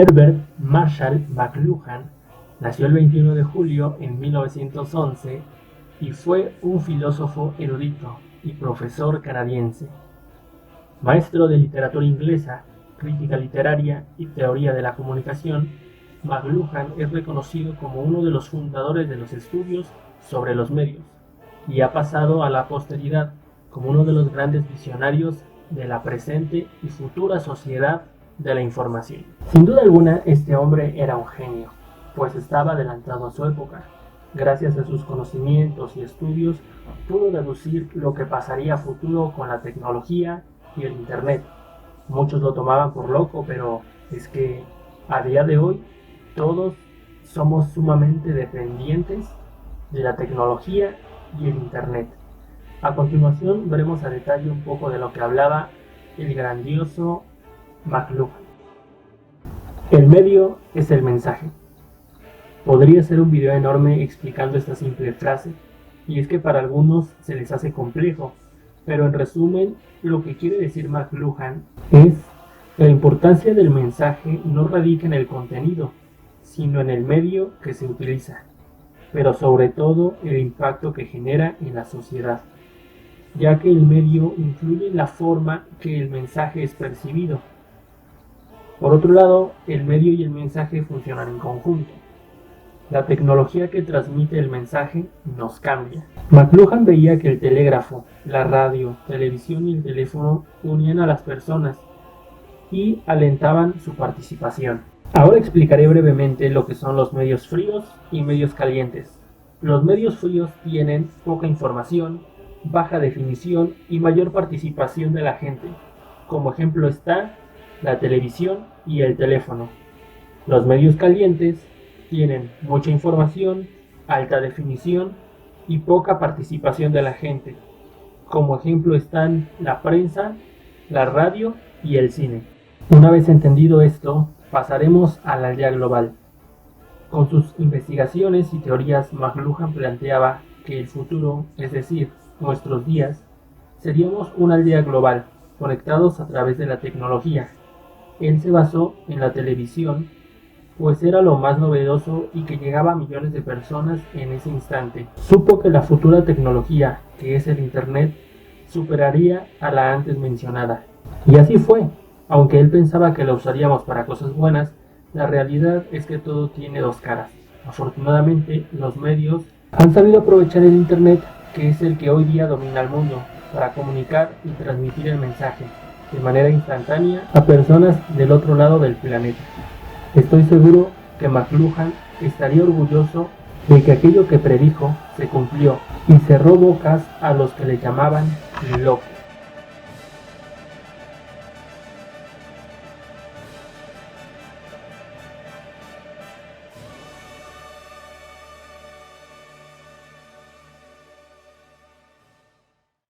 Herbert Marshall McLuhan nació el 21 de julio en 1911 y fue un filósofo erudito y profesor canadiense. Maestro de literatura inglesa, crítica literaria y teoría de la comunicación, McLuhan es reconocido como uno de los fundadores de los estudios sobre los medios y ha pasado a la posteridad como uno de los grandes visionarios de la presente y futura sociedad de la información. Sin duda alguna, este hombre era un genio, pues estaba adelantado a su época. Gracias a sus conocimientos y estudios, pudo deducir lo que pasaría a futuro con la tecnología y el Internet. Muchos lo tomaban por loco, pero es que a día de hoy todos somos sumamente dependientes de la tecnología y el Internet. A continuación veremos a detalle un poco de lo que hablaba el grandioso McLuhan. El medio es el mensaje. Podría ser un video enorme explicando esta simple frase, y es que para algunos se les hace complejo, pero en resumen, lo que quiere decir McLuhan es que la importancia del mensaje no radica en el contenido, sino en el medio que se utiliza, pero sobre todo el impacto que genera en la sociedad, ya que el medio influye en la forma que el mensaje es percibido. Por otro lado, el medio y el mensaje funcionan en conjunto. La tecnología que transmite el mensaje nos cambia. McLuhan veía que el telégrafo, la radio, televisión y el teléfono unían a las personas y alentaban su participación. Ahora explicaré brevemente lo que son los medios fríos y medios calientes. Los medios fríos tienen poca información, baja definición y mayor participación de la gente. Como ejemplo está la televisión y el teléfono. Los medios calientes tienen mucha información, alta definición y poca participación de la gente. Como ejemplo están la prensa, la radio y el cine. Una vez entendido esto, pasaremos a la aldea global. Con sus investigaciones y teorías, McLuhan planteaba que el futuro, es decir, nuestros días, seríamos una aldea global, conectados a través de la tecnología. Él se basó en la televisión, pues era lo más novedoso y que llegaba a millones de personas en ese instante. Supo que la futura tecnología, que es el Internet, superaría a la antes mencionada. Y así fue. Aunque él pensaba que la usaríamos para cosas buenas, la realidad es que todo tiene dos caras. Afortunadamente, los medios han sabido aprovechar el Internet, que es el que hoy día domina el mundo, para comunicar y transmitir el mensaje de manera instantánea a personas del otro lado del planeta. Estoy seguro que McLuhan estaría orgulloso de que aquello que predijo se cumplió y cerró bocas a los que le llamaban loco.